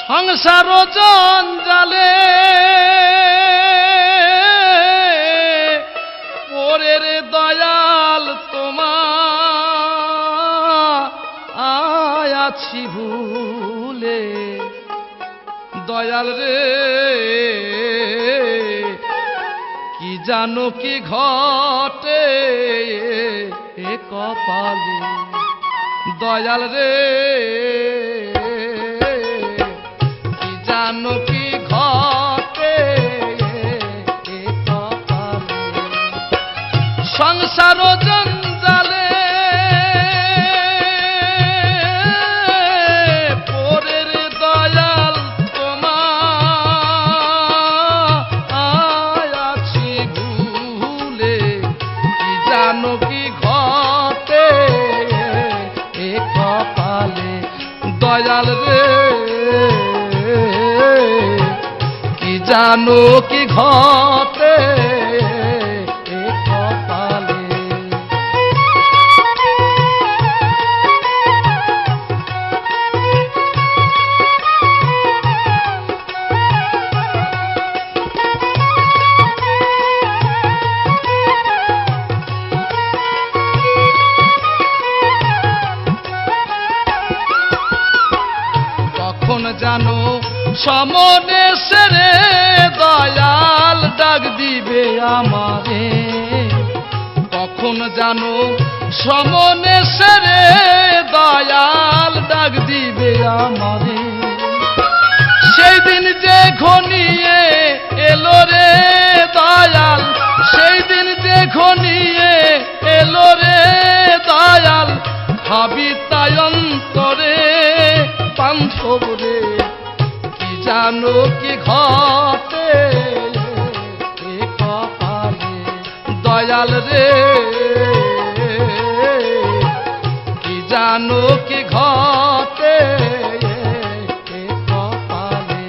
সংসার জঞ্জালে পরে রে দয়াল তোমায় আছি ভুলে দয়াল রে কি জানো কি ঘটে এ কপালে দয়াল রে কি জানো কি ঘটে এ কপালে সংসার জঞ্জালে পরে রে দয়াল তোমায় আছি ভুলে কি জানো কি ঘটে এ কপালে দয়াল রে কি জানো কি ঘটে এ কপালে কখন জানো সমনে সেরে দয়াল ডাক দিবে আমারে কখন জানো সমনে সেরে দয়াল ডাক দিবে আমারে সেই দিন যে ঘনিয়ে এলো রে দয়াল সেই দিন যে ঘনিয়ে এলো রে দয়াল ভাবি তাই অন্তরে পান্থব রে কি জানো কি ঘটে এ কপালে দয়াল রে কি জানো কি ঘটে এ কপালে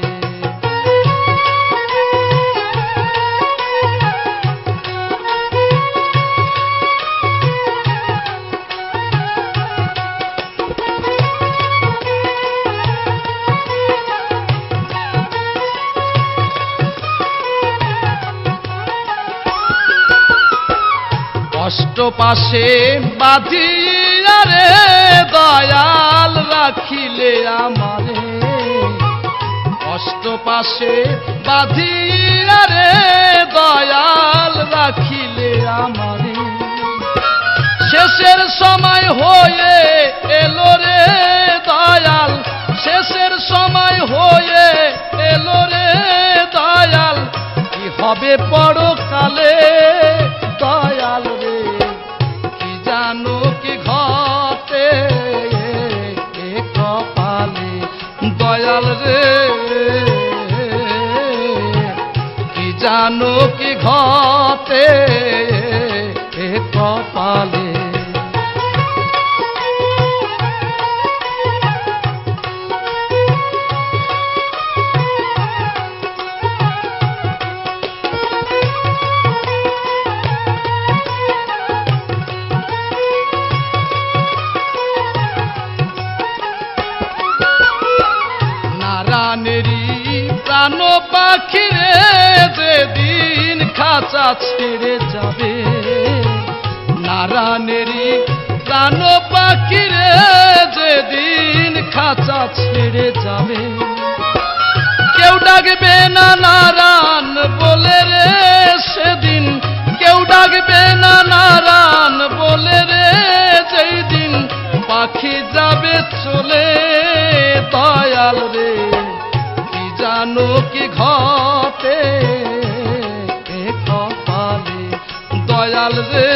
কষ্ট পাশে বাঁধিয়া রে দয়াল রাখিলে আমারে কষ্ট পাশে বাঁধিয়া রে দয়াল রাখিলে আমারে শেষের সময় হয়ে এলো রে দয়াল শেষের সময় হয়ে এলো রে দয়াল কি হবে পরকালে দয়াল রে কি জানো কি ঘটে এ কপালে দয়াল রে কি জানো কি ঘটে এ কপালে নারায়ণেরই প্রাণ পাখি রে যেদিন খাঁচা ছেড়ে যাবে নারায়ণেরই প্রাণ পাখি রে যেদিন খাঁচা ছেড়ে যাবে কেউ ডাকবে না নারায়ণ বলে রে সেদিন কেউ ডাকবে না নারায়ণ বলে রে যেই দিন পাখি যাবে চলে দয়াল রে কি জানো কি ঘটে এ কপালে দয়াল রে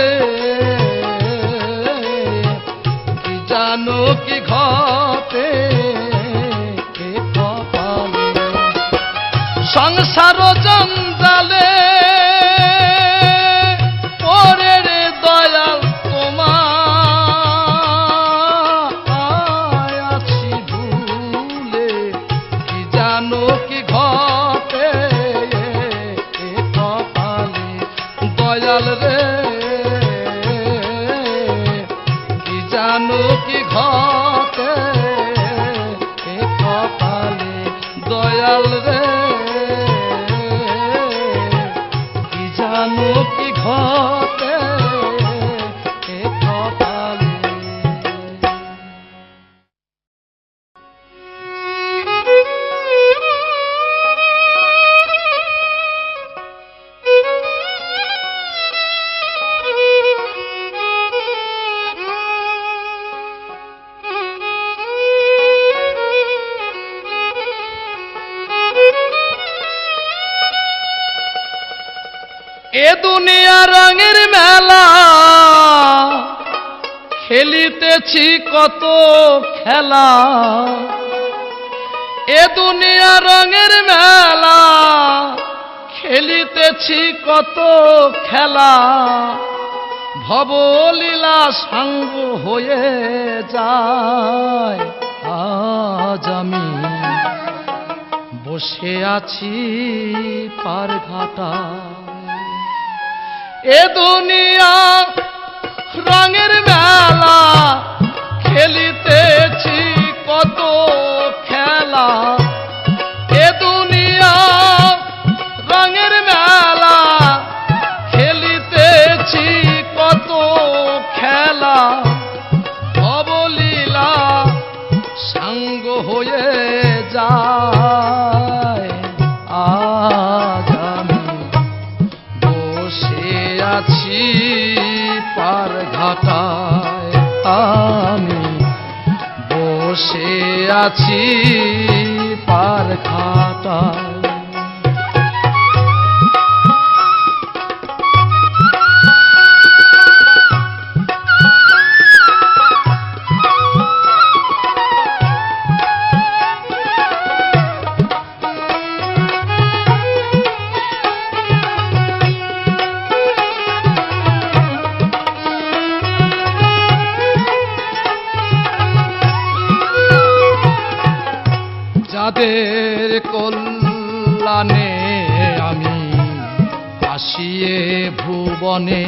কি জানো কি ঘটে এ কপালে সংসার জঞ্জালে পরে রে দয়াল তোমায় আছি ভুলে কি জানো কি ঘটে এ কপালে দয়াল রে কি জানো কি ঘটে এ কপালে দুনিয়া রঙের মেলা, খেলিতেছি কত খেলা। এ দুনিয়া রঙের মেলা, খেলিতেছি কত খেলা। ভবলীলা সাঙ্গ হয়ে যায়, আজ আমি বসে আছি পার ঘাটায়। এ দুনিয়া রঙের মেলা, খেলিতেছি কত খেলা। এ দুনিয়া রঙের মেলা, খেলিতেছি কত খেলা। অবলীলা সাঙ্গ হয়ে যায়, আজ আমি বসে আছি পার ঘাটায়। আমি বসে আছি পার ঘাটায়। যাদের কল্যাণে আমি আসিয়ে ভুবনে,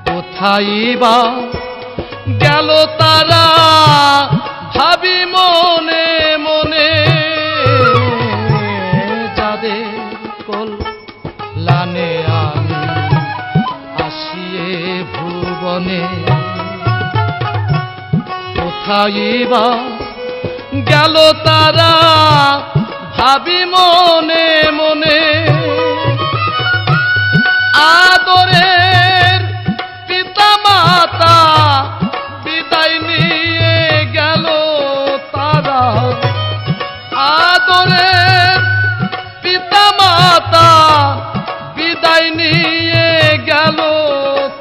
কোথায় বা গেল তারা ভাবি মনে মনে। যাদের কল্যাণে আমি আসিয়ে ভুবনে, কোথায় বা গেল তারা ভাবি মনে মনে। আদরের পিতা মাতা বিদায় নিয়ে গেল তারা। আদরের পিতা মাতা বিদায় নিয়ে গেল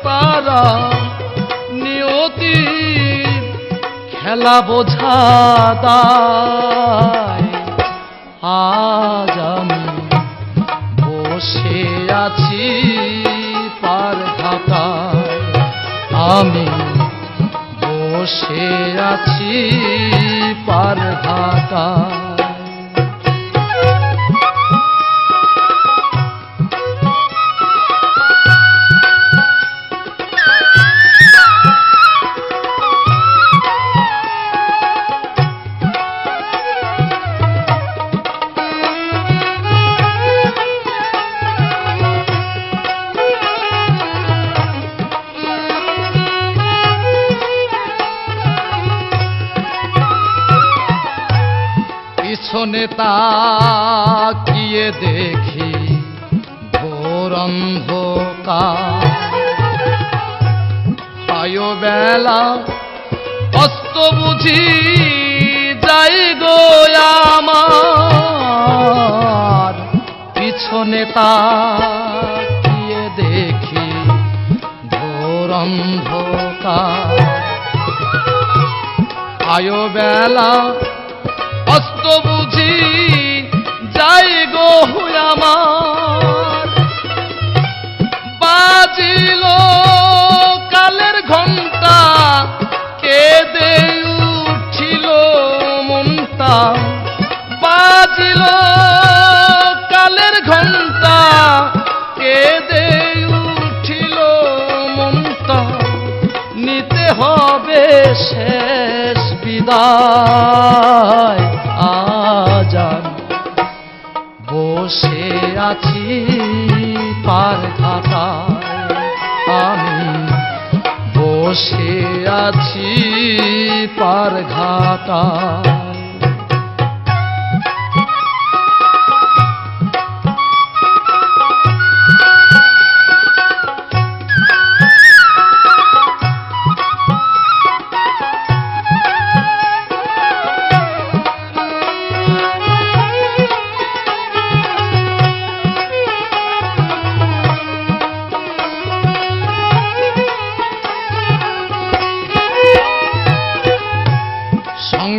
তারা। নিয়তি খেলা বোঝা দায়, আজ আমি বসে আছি পার ঘাটায়। আমি বসে আছি পার ঘাটায়। পিছনে তাকিয়ে দেখি ঘোর অন্ধকার। আয়ো বেলা অস্ত বুঝি যাই গো আমার। পিছনে তাকিয়ে দেখি ঘোর অন্ধকার। আয়ো বেলা অস্ত বুঝি যাই গো আমার। বাজিল কালের ঘণ্টা, কেঁদে উঠিল মনটা। বাজিল কালের ঘণ্টা, কেঁদে উঠিল মনটা। নিতে হবে শেষ বিদায়, আজ বসে আছি পার ঘাটায়। আমি বসে আছি পার ঘাটায়।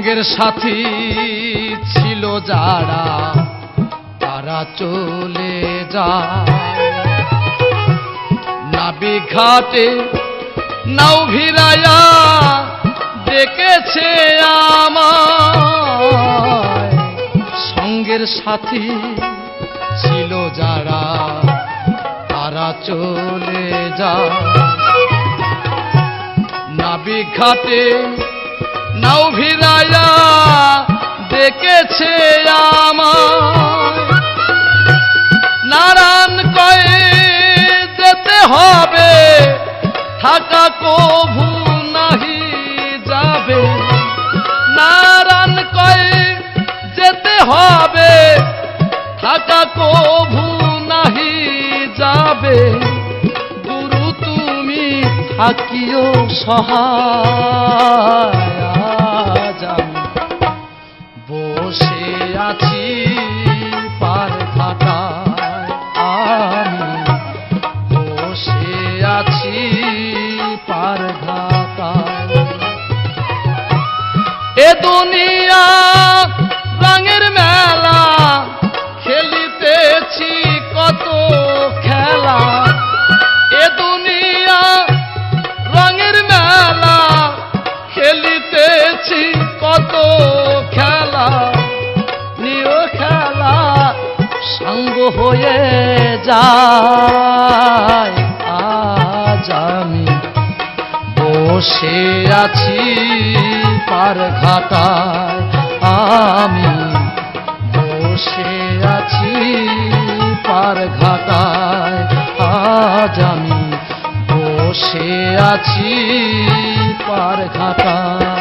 সঙ্গের সাথী ছিল যারা তারা চলে যায়। নাবিক ঘাটে নাও ভিড়াইয়া ডেকেছে আমায়। সঙ্গের সাথী ছিল যারা তারা চলে যায়। নাবিক ঘাটে নাও ভিড়াইয়া ডেকেছে আমায়। নারায়ণ কয়ে যেতে হবে, থাকা কভু নাহি যাবে। নারায়ণ কয়ে যেতে হবে, থাকা কভু নাহি যাবে। গুরু তুমি থাকিও সহায়। আজ আমি বসে আছি পার ঘাটায়, আমি বসে আছি পার ঘাটায়। এ দুনিয়া রঙের মেলা, খেলিতেছি কত খেলা। এ দুনিয়া রঙের মেলা, খেলিতেছি কত খেলা। নিয় খেলা সঙ্গ হয়ে যায়। আজ আমি বসে আছি পার ঘাটায়, আমি বসে আছি পার ঘাটায়। আজ আমি বসে আছি পার ঘাটায়।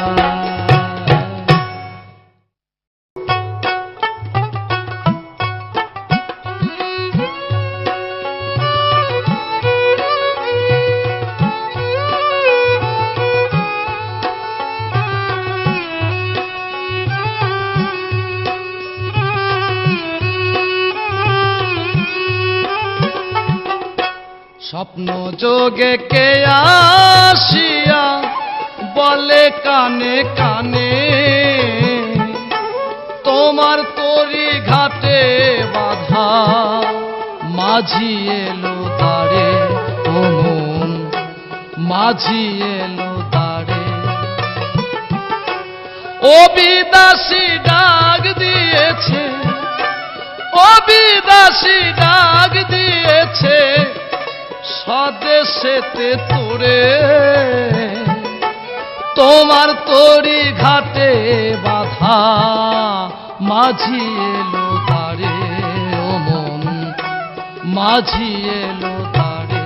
স্বপ্ন যোগে কে আসিয়া বলে কানে কানে, তোমার তরি ঘাটে বাধা মাঝি এলো তারে। ও মন মাঝি এলো তারে। ও বিদাসী ডাক দিয়েছে, ও বিদাসী ডাক দিয়েছে স্বদেশেতে তোরে। তোমার তরি ঘাটে বাধা মাঝি এলো তারে। ও মন মাঝি এলো তারে।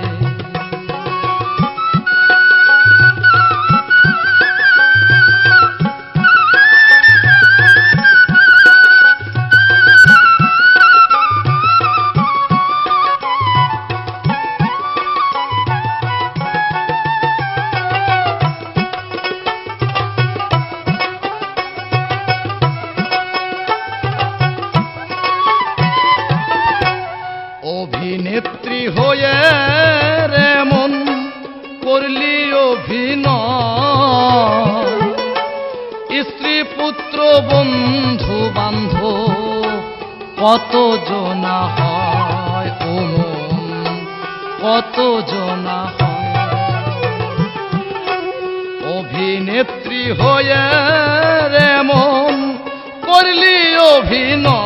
অভিনেত্রী হয়ে রে মন করলি অভিনয়। স্ত্রী পুত্র বন্ধু বান্ধব কত জনা হয়। ও মন কত জনা হয়। অভিনেত্রী হয়ে রে মন করলি অভিনয়।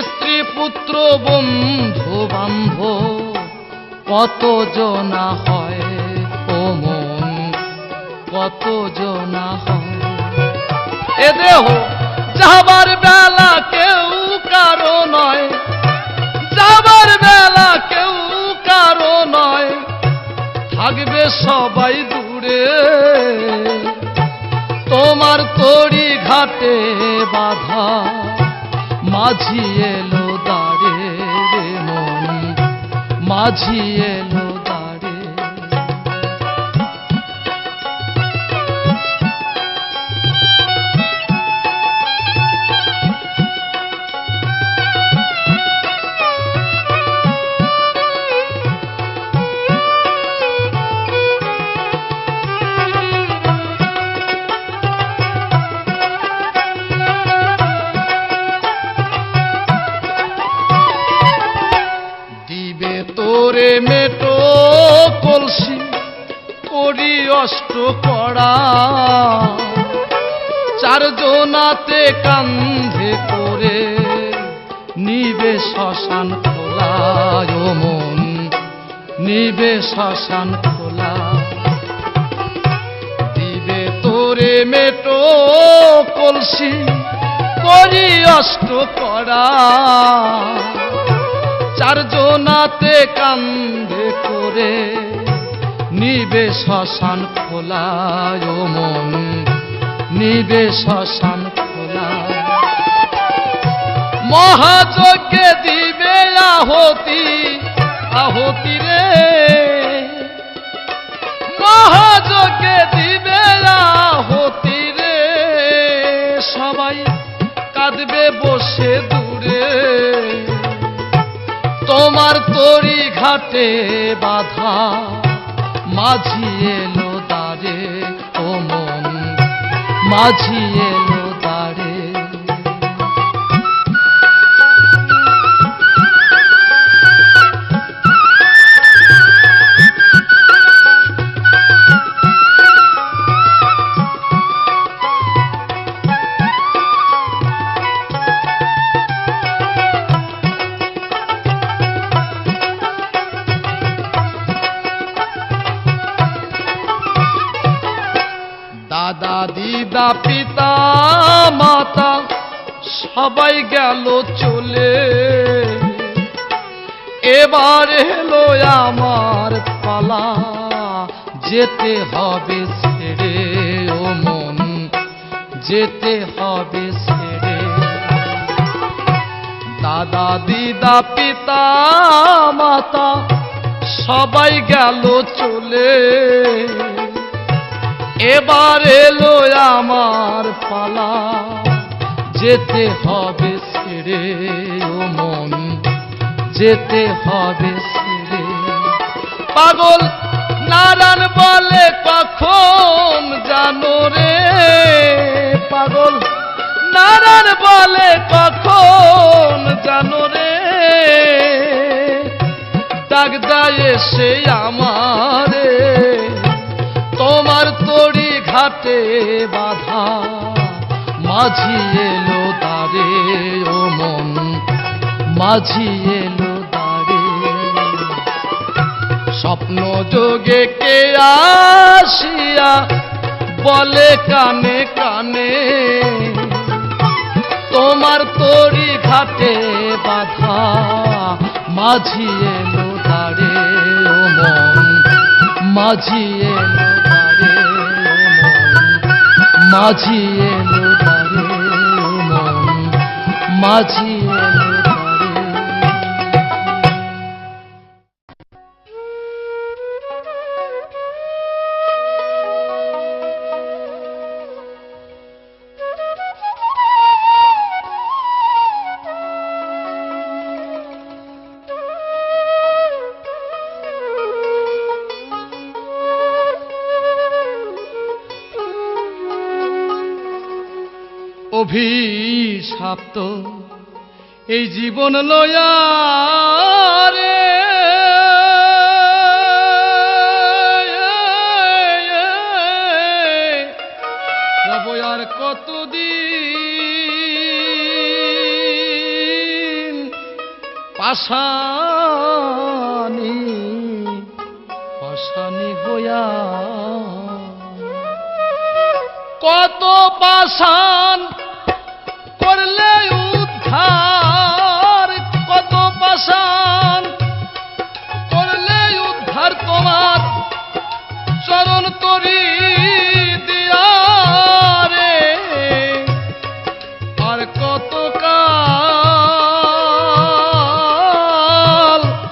স্ত্রী পুত্র বন্ধু বান্ধব কত জনা হয়। ও মন কত জনা হয়। এ দেহ যাবার বেলা কেউ কারো নয়, যাবার বেলা কেউ কারো নয়। থাকবে সবাই দূরে, তোমার তরি ঘাটে বাধা মাঝি এলো দাঁড়ে। মন মাঝি এলো দাঁড়ে। দিবে তোরে মেটো কলসি করি অষ্ট করা, চারজনাতে কান্ধে করে নিবে শ্মশান খোলা, ও মন নিবে শ্মশান খোলা। দিবে তোরে মেটো কলসি করি অষ্ট করা, চারজনাতে কান্ধে করে নিবে শ্মশান খোলা, ও মন নিবে শ্মশান খোলা। মহাযজ্ঞে দিবে আহতি, আহতি রে মহাযজ্ঞে দিবে আহতি রে, সবাই কাঁদবে বসে দূরে, তোমার তরি ঘাটে বাধা মাঝি এলো দ্বারে, ও মন মাঝি এলো দ্বারে। দাদা দিদা পিতা মাতা সবাই গেল চলে, এবার এলো আমার পালা যেতে হবে ছেড়ে, ও মন যেতে হবে ছেড়ে। দাদা দিদা পিতা মাতা সবাই গেল চলে, এবার এলো আমার পালা যেতে হবে ছেড়ে, ও মন যেতে হবে ছেড়ে। পাগল নারায়ণ বলে কখন জানো রে, পাগল নারায়ণ বলে কখন জানো রে, ডাক দেয় এসে আমারে, তোমার তরি ঘাটে বাধা মাঝি এলো দ্বারে, ও মন মাঝি এলো দ্বারে। স্বপ্ন যোগে কে আসিয়া বলে কানে কানে, তোমার তরি ঘাটে বাধা মাঝি এলো দ্বারে, ও মন মাঝি এলো দ্বারে, ও মন মাঝি এলো দ্বারে, ও মন মাঝি এলো দ্বারে। অভিশাপ্ত এই জীবন লয়া রে, রব আর কতদিন পাশানি পাশানি হইয়া, কত পাশান করলে উদ্ধার, কত পাশান করলে উদ্ধার, তোমার চরণ তরি দিয়া রে, আর কত কাল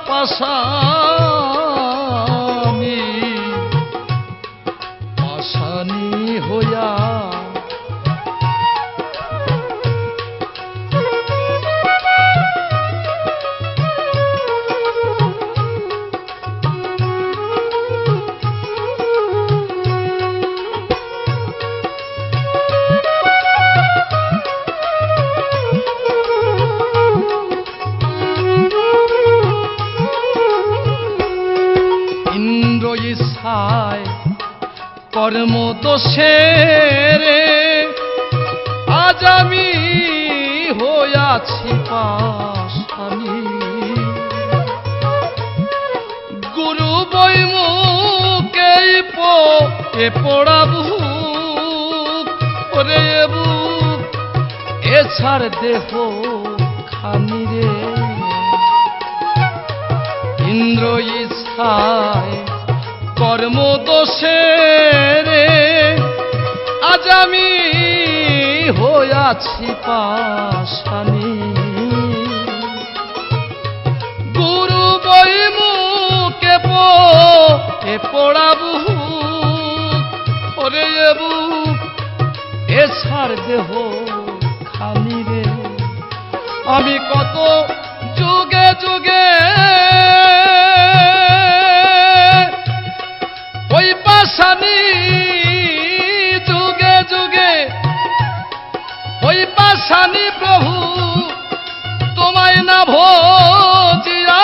পাশানি পাশানি হইয়া। ছায় কর্ম দোষে রে আজ আমি হইয়াছি পাশানি গুরু বৈমুখেই এ পড়াবু ওরে বুক এ ছাড় দেহ খানি রে ইন্দ্র ইচ্ছায় কর্ম দোষে রে আজ আমি হইয়াছি পাশানি গুরু বৈমুখে এ পড়াবু ওরে বুক এ ছাড় দেহ খানি রে আমি কত যুগে যুগে ওই পাশানি যুগে যুগে ওই পাশানি প্রভু তোমায় না ভজিয়া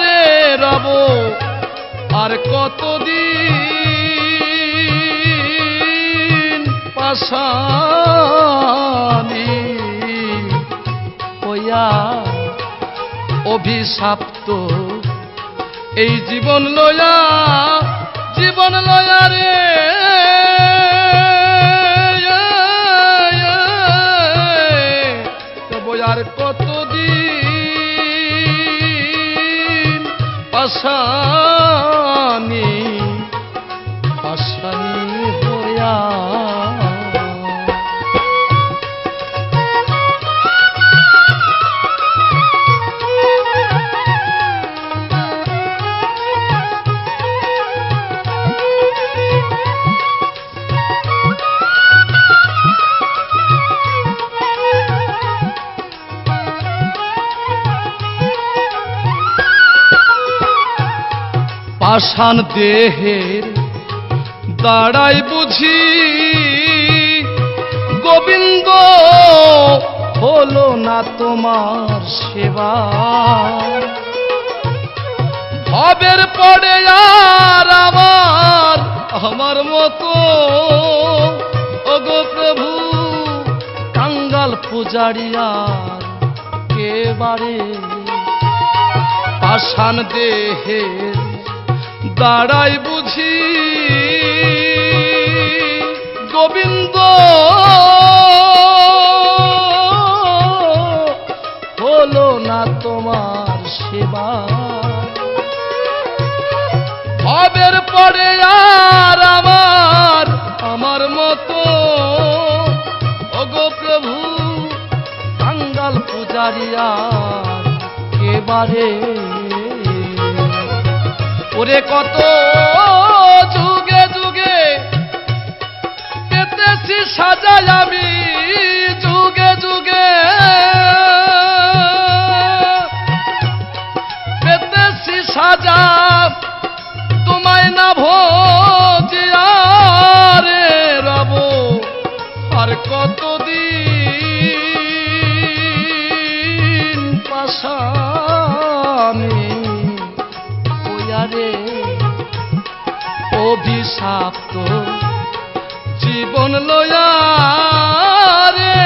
রে রব আর কতদিন পাশানি হইয়া অভিশাপ্ত এই জীবন লয়া রে আর কতদিন পাশানি হইয়া পাষাণ দেহের দাঁড়াই বুঝি গোবিন্দ হলো না তোমার সেবা ভবের পড়ে আর আমার মতো ওগো প্রভু কাঙ্গাল পূজারিয়ার কেবারে পাষাণ দেহের দাঁড়াই বুঝি গোবিন্দ হলো না তোমার সেবা ভবের পরে আর আমার মতো ওগো প্রভু কাঙ্গাল পূজারিয়ার কেবারে ওরে কত যুগে যুগে পেতেছি সাজাই আমি যুগে যুগে পেতেছি সাজা তোমায় না ভজিয়া রে রব আর কতদিন পাশানি রে অভিশাপ্ত জীবন লয়া রে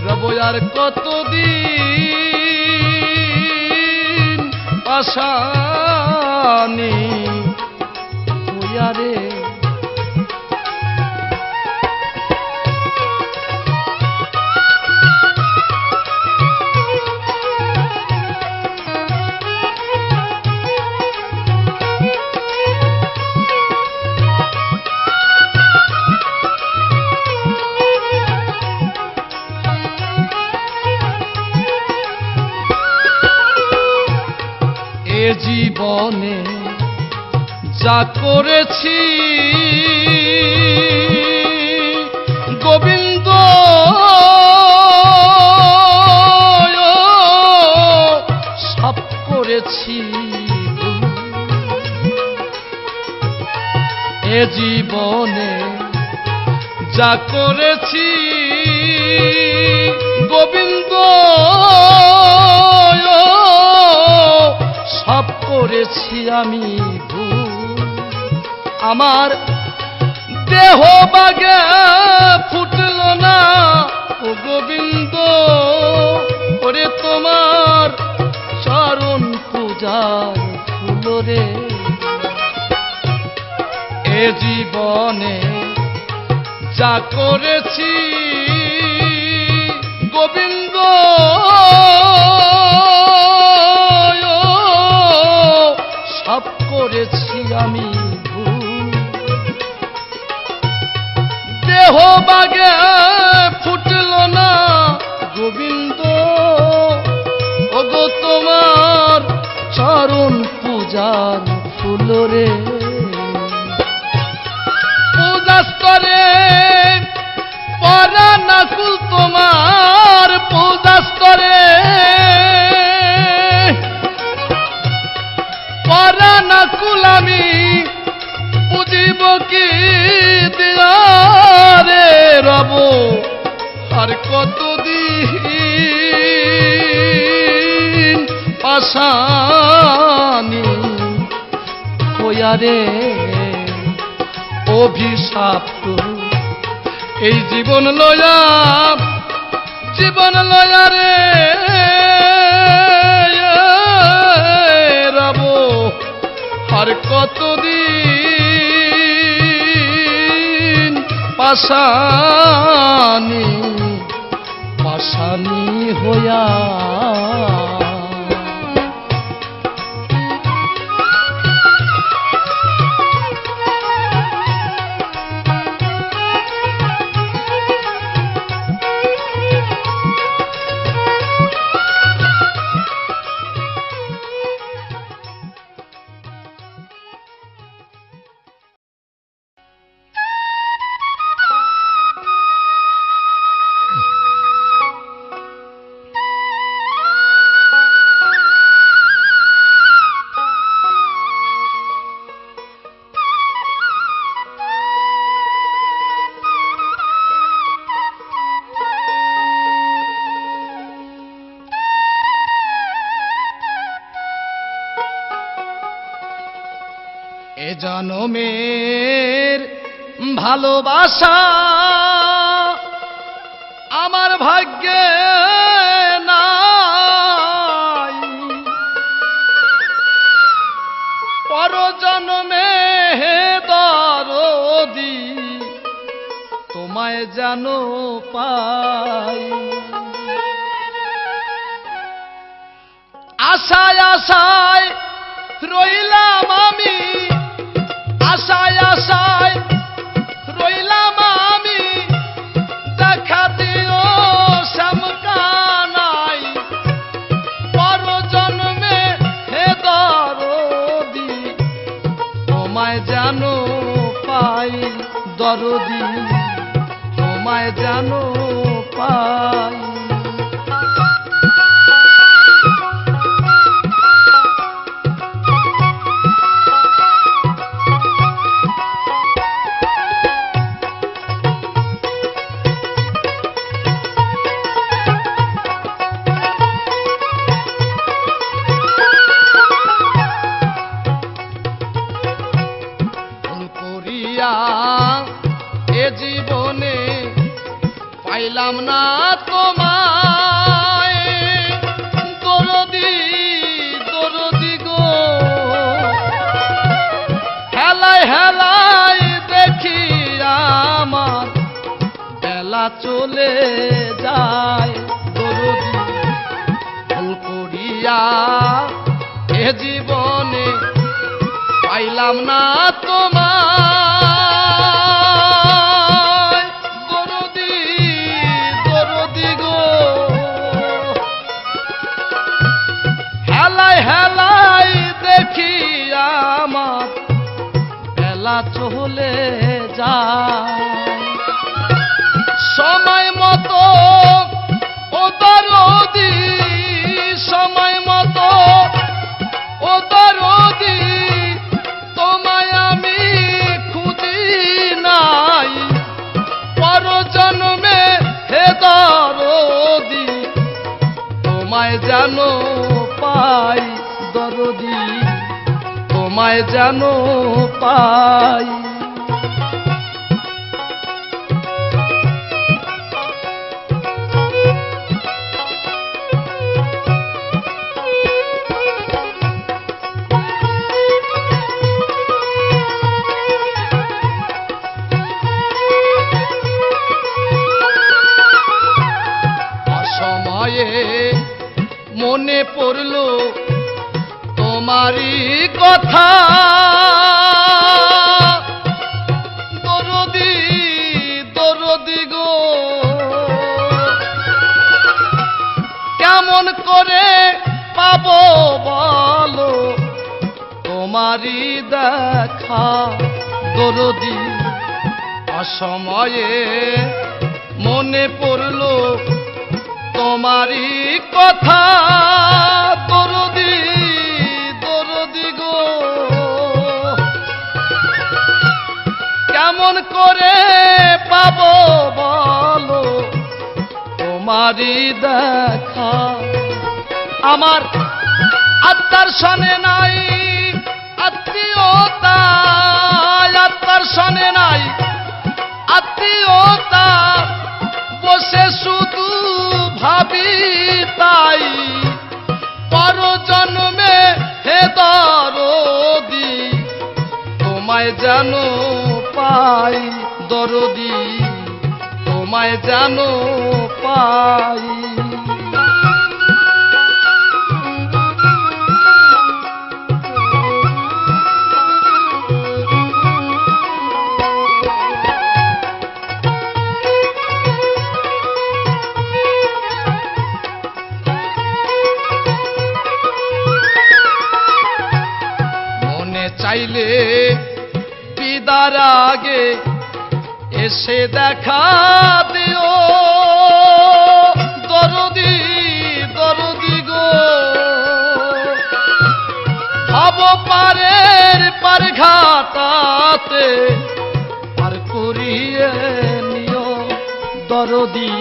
রব আর কতদিন পাশানি হইয়া রে জীবনে যা করেছি গোবিন্দ সব করেছি এ জীবনে যা করেছি গোবিন্দ করেছি আমি ভুল। আমার দেহ বাগে ফুটল না ও গোবিন্দ, ওরে তোমার চরণ পূজার ফুল রে। এ জীবনে যা করেছি গোবিন্দ, সব করেছি আমি ভুল। দেহ বাগে ফুটল না গোবিন্দ, ওগো তোমার চরণ পূজার ফুল রে। পূজাস্তরে পরানাকুল তোমার, পূজাস্তরে পরানাকুল আমি পুজিব কি দিয়ারে রব, আর কতদিন পাশানি হইয়ারে অভিশাপ্ত এই জীবন লয়া, জীবন লয়া রে রব, আর কতদিন পাশানি পাশানি হইয়া। এ জনমের ভালোবাসা আমার ভাগ্যে নাই, পরজন্মে হে দরদি তোমায় যেন পাই। আশায় আশায় রইলাম আমি, আশায় আশায় রইলাম আমি, দেখা দিও শ্যামকানাই, পরজন্মে হে দরদি তোমায় যেন পাই, দরদি তোমায় যেন পাই। এ জীবনে পাইলাম না তোমায়, দরদি দরদি গো, হেলায় হেলায় দেখি আমার বেলা চলে যায়, দরদি ভুল করিয়া এ জীবনে পাইলাম না তোমায়, দরদি দরদি গো, হেলায় হেলায় দেখি আমার বেলা চলে যায়। সময় মতো ও দরদি, সময় মতো ও দরদি তোমায় আমি খুঁজি নাই, পরজন্মে হে দরদি তোমায় যেন পাই, দরদি তোমায় যেন পাই। মনে পড়ল তোমারই কথা, দরদি দরদি গো, কেমন করে পাবো বলো তোমারই দেখা, দরদি অসময়ে মনে পড়ল তোমারই কথা, দরদি দরদি গো, কেমন করে পাবো বলো তোমারই দেখা। আমার আত্মার সনে নাই আত্মীয়তা, আত্মার সনে নাই আত্মীয়তা, বসে শুধু ভাবি তাই, পর জন্মে হে দরদি তোমায় যেন পাই, দরদি তোমায় যেন পাই। চাইলে বিদার আগে এসে দেখা দিও, দরদি দরদি গো, ভাব পারের পার ঘাটাতে পার করিয়ে নিও, দরদি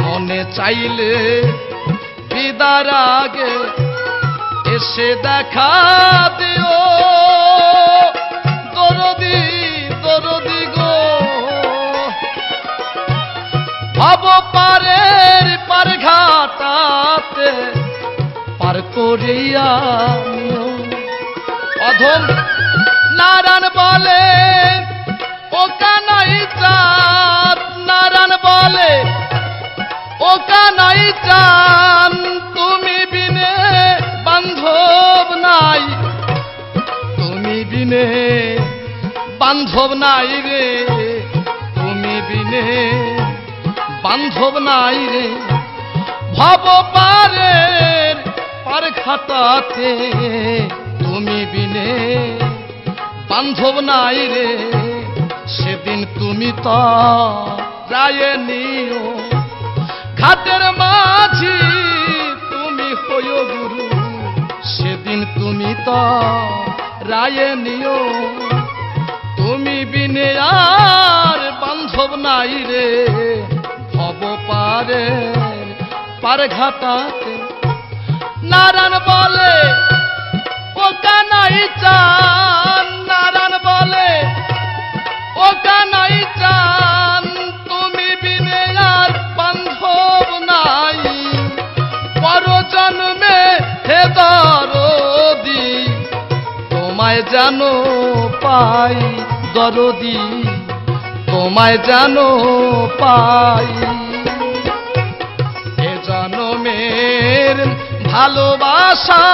মনে চাইলে বিদার আগে এসে দেখা দিও, দরদি দরদি গো, ভাব পারের পার ঘাটাতে পার করিয়া নিও। অধম নারায়ণ বলে ও কানাই চাঁদ, নারায়ণ বলে ও কানাই চাঁদ, তুমি বিনে বান্ধব নাই, তুমি বিনে বান্ধব নাই রে, তুমি বিনে বান্ধব নাই রে, ভব পারের পার ঘাটাতে তুমি বিনে বান্ধব নাই রে, সেদিন তুমি তো রায়ে নিও, ঘাটের মাঝি তুমি হইও গুরু, সেদিন তুমি তো রায়ে নিও, তুমি বিনে আর বান্ধব নাই রে, ভব পারের পার ঘাটাতে। নারায়ণ বলে ও কানাই চাঁদ, নারায়ণ বলে ও কানাই চাঁদ, তুমি বিনে আর বান্ধব নাই, পর জন্মে হে দরদি তোমায় যেন পাই, দরদি তোমায় যেন পাই। এ জন্মের ভালোবাসা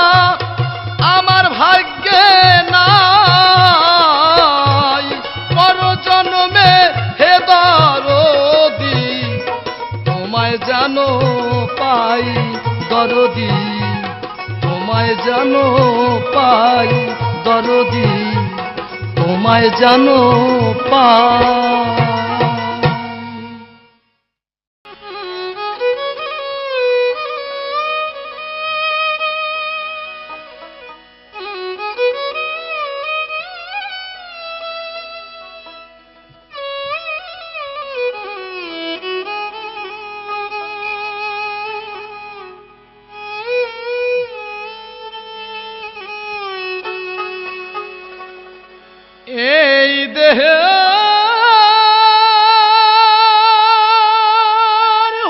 আমার ভাগ্যে নাই, পর জন্মে হে দরদি তোমায় যেন পাই, দরদি তোমায় যেন পাই, দরদি তোমায় যেন পাই। দেহে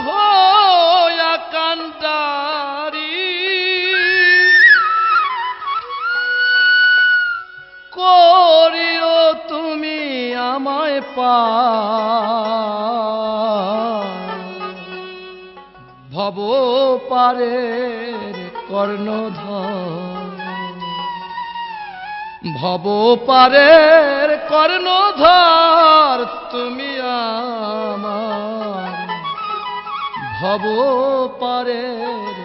হইয়া কান্ডারি করিও তুমি আমায় ভব পারের কর্ণধর ভব পারের কর্ণধর তুমি আমার ভব পারের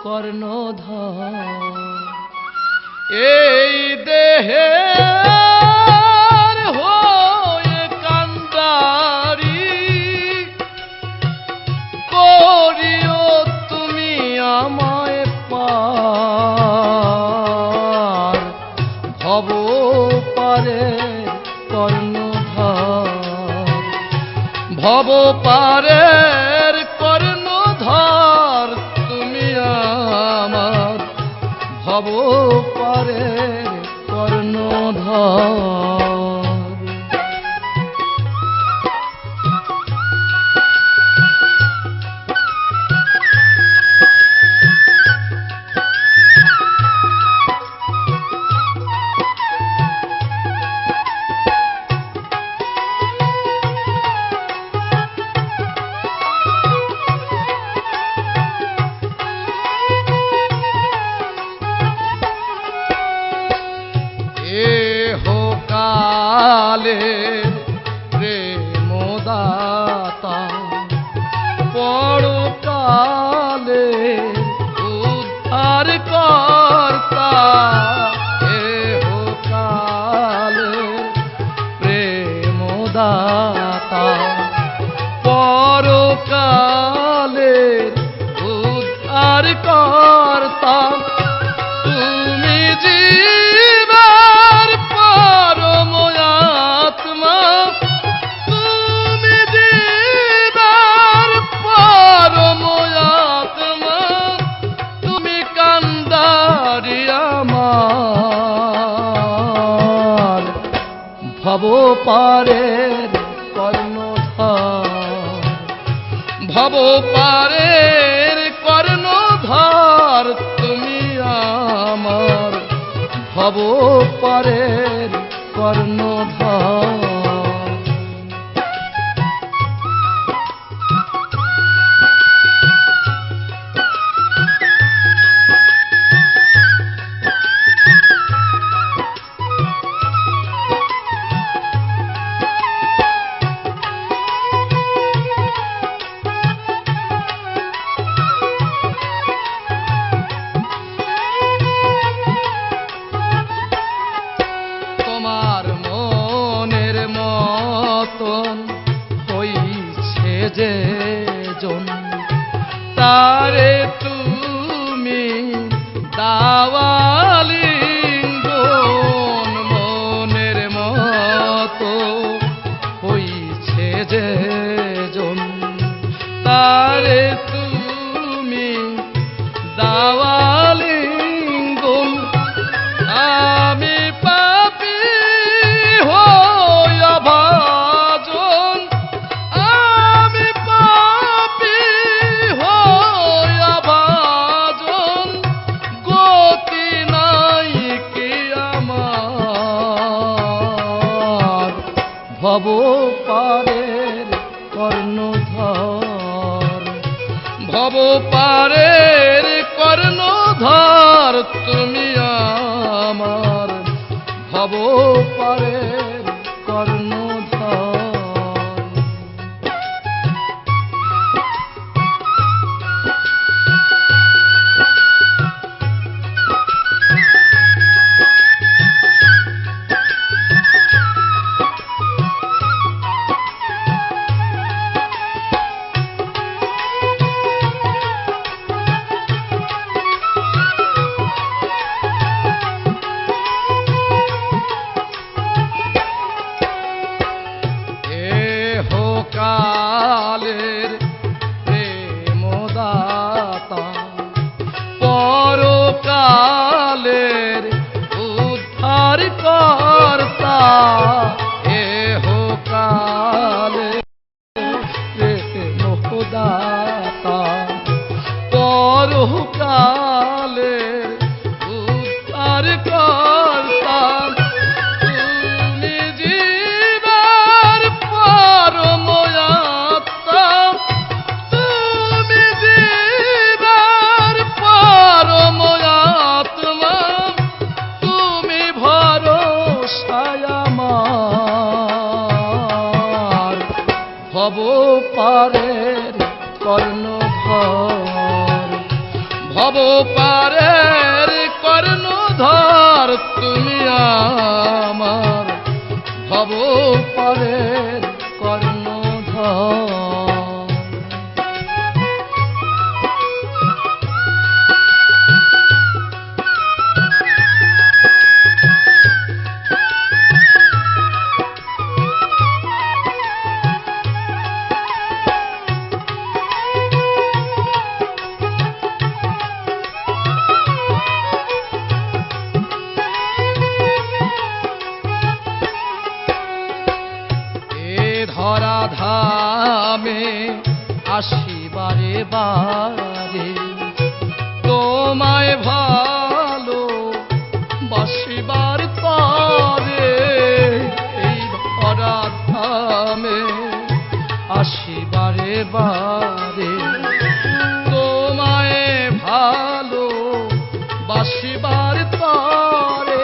কর্ণধর এই দেহে হয়ে কান্ডারি করিও তুমি আমায় পার ভব পারের কর্ণধর ভব পারের কর্ণধর তুমি আমার ভব পারের কর্ণধর কালের প্রেমদাতা পরকালে উদ্ধার কর্তা এহ কালের প্রেমদাতা পরকালে উদ্ধার কর্তা তুমি জীবার পরম আত্মা তুমি জীবার পরম আত্মা তুমি কান্দারি আমার ভব পারের কর্ণধর ভব পারের কর্ণধর তুমি আমার ভব পারের কর্ণধর তোমার মনের মতন হইছে যে জন তারে তুমি দাওয়ালিঙ্গন মনের মতো হইছে যে জন তারে তুমি দাওয়ালিঙ্গন আমি পাপী হইয়া ভাজন আমি পাপী হইয়া ভাজন গতি নাই কি আমার ভব পারের কর্ণধর ভব পারের কর্ণধর তুমি আমার ভব পারের কর্ণধর পরকালে উদ্ধার কর্তা তুমি জীবের পরম আত্মা তুমি জীবের পরম আত্মা তুমি ভরসায় আমার ভব পারের কর্ণধর ভব পারের কর্ণধর তুমি আমার ভব পারের কর্ণধর ধরাধামে আসিবারে বারে তোমায় ভালো বাসিবার তরে এই ধরাধামে আসিবারে বারে তোমায় ভালো বাসিবার তরে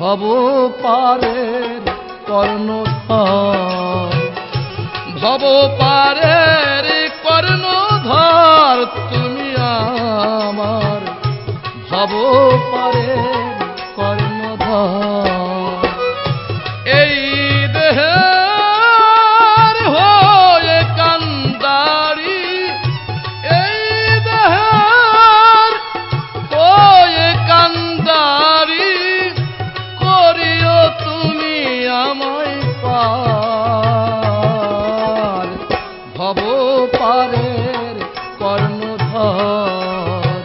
ভব পারের কর্ণধর ভব পারের কর্ণধর তুমি আমার ভব পারের কর্ণধর এই দেহের হয়ে কান্দারি এই দেহের হয়ে কান্দারি করিও তুমি আমায় পার ভব পারের কর্ণধর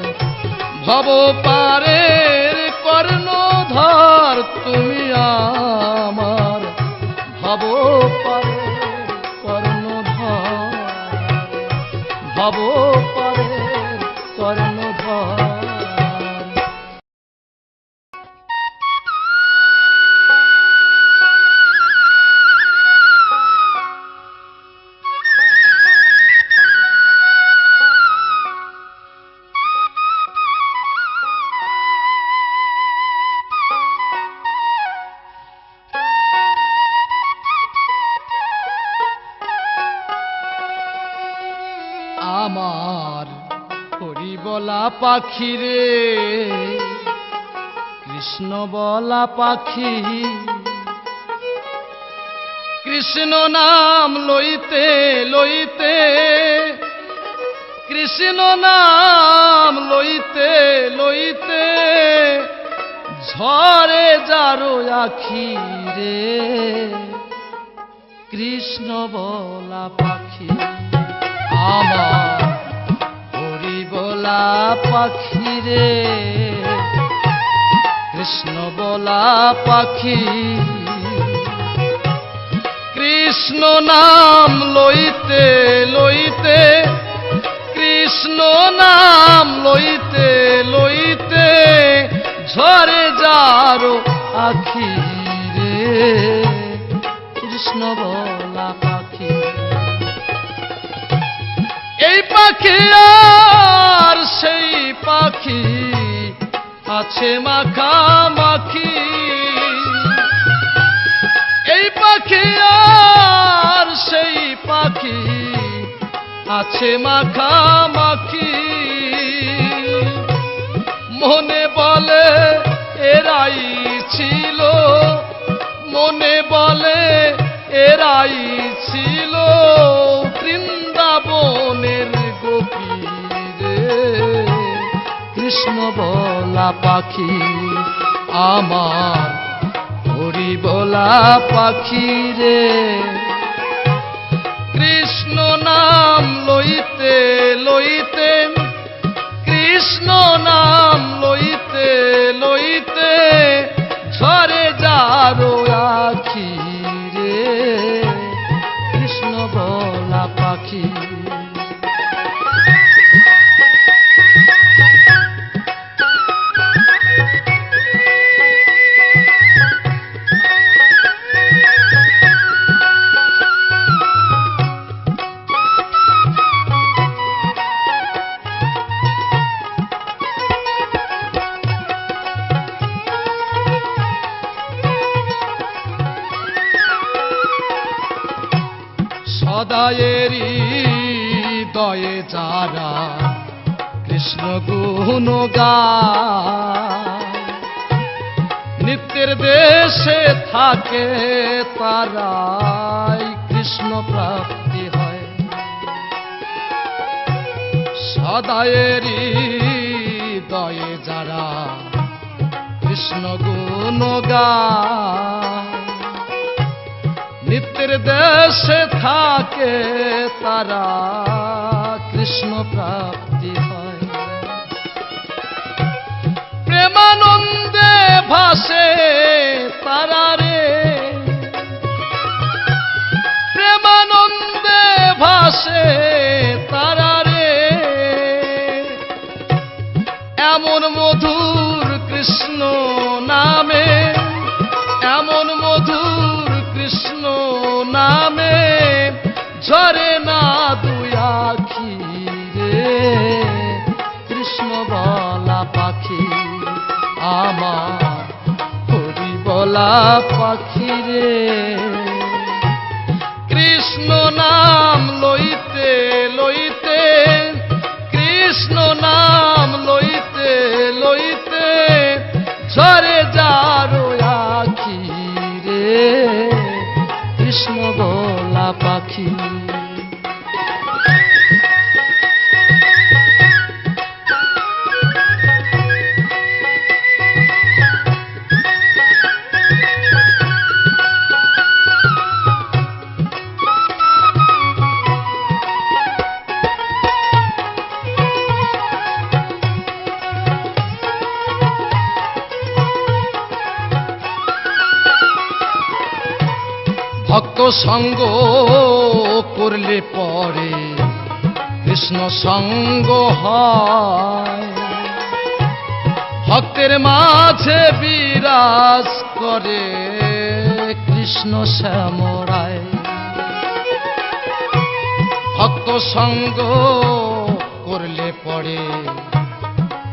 ভব পারের কর্ণধর তুমি আমার ভব পারের কর্ণধর ভব পারের কর্ণধর আমার হরি বলা পাখি রে কৃষ্ণ বলা পাখি কৃষ্ণ নাম লইতে লইতে কৃষ্ণ নাম লইতে লইতে ঝরে যারো আখি রে কৃষ্ণ বলা পাখি আমার হরি বলা পাখি রে কৃষ্ণ বলা পাখি কৃষ্ণ নাম লইতে লইতে কৃষ্ণ নাম লইতে লইতে ঝরে যারো আখি রে কৃষ্ণ বলা পাখি এই পাখি আর সেই পাখি আছে মাখামাখি এই পাখি আর সেই পাখি আছে মাখামাখি মনে বলে এরাই ছিল মনে বলে এরাই ছিল বৃন্দাবনের গোপী রে কৃষ্ণ বলা পাখি আমার হরি বলা পাখি রে কৃষ্ণ কৃষ্ণ নাম লইতে লইতে ঝরে যারো আখি রে কৃষ্ণ বলা পাখি। সদায়েরি দয়ে যারা কৃষ্ণ গুণ গায়, নিত্যের দেশে থাকে তারাই কৃষ্ণ প্রাপ্তি হয়। সদায়েরি দয়ে যারা কৃষ্ণ গুণ গায়, নিত্যের দেশে থাকে তারা কৃষ্ণ প্রাপ্তি হয়। প্রেমানন্দে ভাসে তারা রে, প্রেমানন্দে ভাসে তারা রে, এমন মধুর কৃষ্ণ নামে, এমন মধুর কৃষ্ণ নামে ঝরে না দুই আখি রে কৃষ্ণ বলা পাখি আমার হরি বলা পাখি রে। কৃষ্ণ নাম লইতে লইতে, কৃষ্ণ নাম লইতে লইতে ঝরে যারো আখি রে কৃষ্ণ বলা পাখি। ভক্ত সঙ্গ করলে পরে কৃষ্ণ সঙ্গ হয়, ভক্তের মাঝে বিরাজ করে কৃষ্ণ শ্যামরায়। ভক্ত সঙ্গ করলে পরে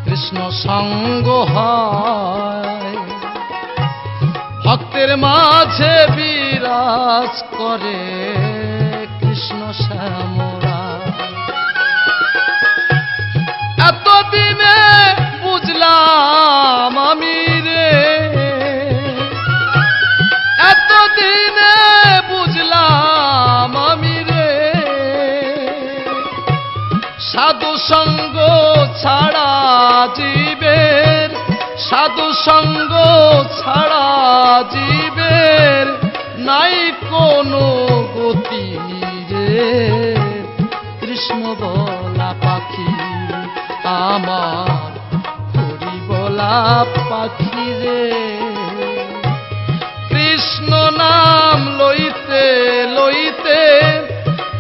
কৃষ্ণ সঙ্গ হয়, ভক্তের মাঝে বিরাজ করে কৃষ্ণ শ্যামরায়। এতদিনে বুঝলাম আমি রে, এতদিনে বুঝলাম আমি রে, সাধু সঙ্গ ছাড়া জীবের, সাধু সঙ্গ ছাড়া জীবের নাই কোনো গতি রে কৃষ্ণ বলা পাখি আমার হরি বলা পাখি রে। কৃষ্ণ নাম লইতে লইতে,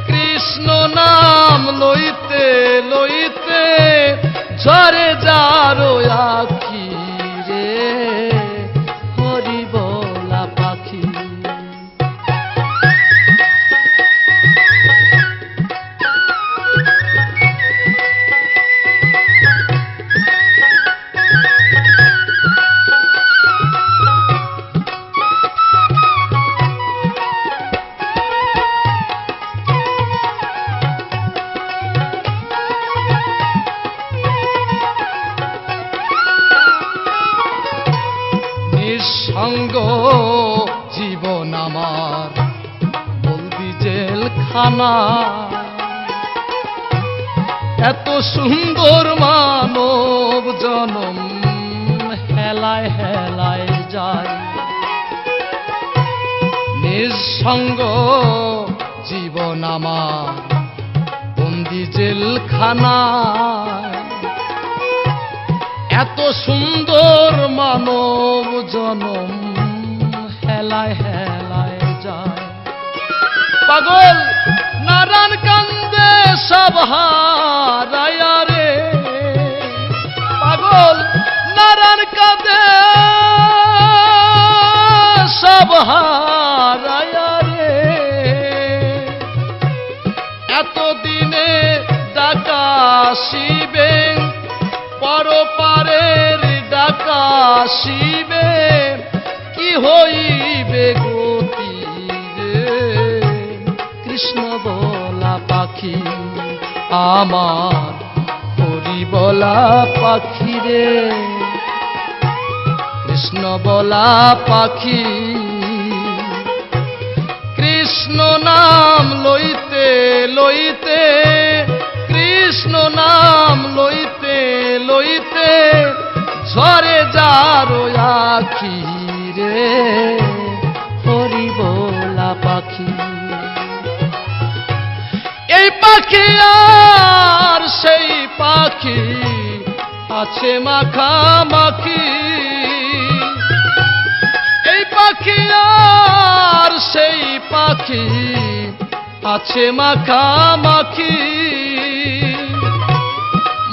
কৃষ্ণ নাম লইতে লইতে ঝরে যারো আখি রে হরি বলা পাখি। নিঃসঙ্গ জীবন আমার বন্দি জেলখানা, এত সুন্দর মানব জনম হেলায় হেলায় যায়। নিঃসঙ্গ জীবন আমার বন্দি জেলখানা, এত সুন্দর মানব জনম হেলায় হেলায় যায়। পাগল নারায়ণ কান্দে সব হারায়া রে, পাগল নারায়ণ কান্দে সব হারায়া রে। এতদিনে ডাকা শিবে পরপারের ডাকা শিবে, কি হইবে গতি রে। কৃষ্ণ বলা পাখি আমার, হরি বলা পাখি রে। কৃষ্ণ বলা পাখি, কৃষ্ণ নাম লইতে লইতে, কৃষ্ণ নাম লইতে লইতে ঝরে যারো আখি রে। হরি বলা পাখি, এই পাখি আর সেই পাখি আছে মাখামাখি। এই পাখি আর সেই পাখি আছে মাখামাখি।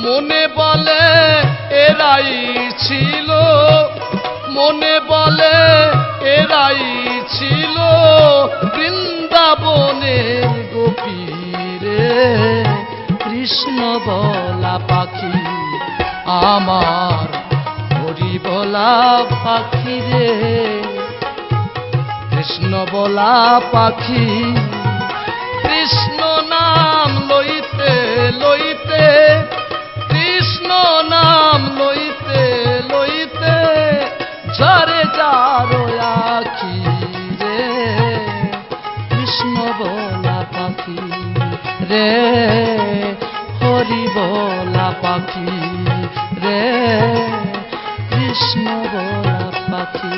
মনে বলে এরাই ছিল, মনে বলে এরাই ছিল বৃন্দাবনের গোপী রে। কৃষ্ণ বলা পাখি আমার, হরি বলা পাখি রে। কৃষ্ণ বলা পাখি, কৃষ্ণ নাম লইতে লইতে, কৃষ্ণ নাম লইতে লইতে ঝরে যারো আখি রে। কৃষ্ণ বলা পাখি রে, হরি বলা পাখি রে। কৃষ্ণ বলা পাখি।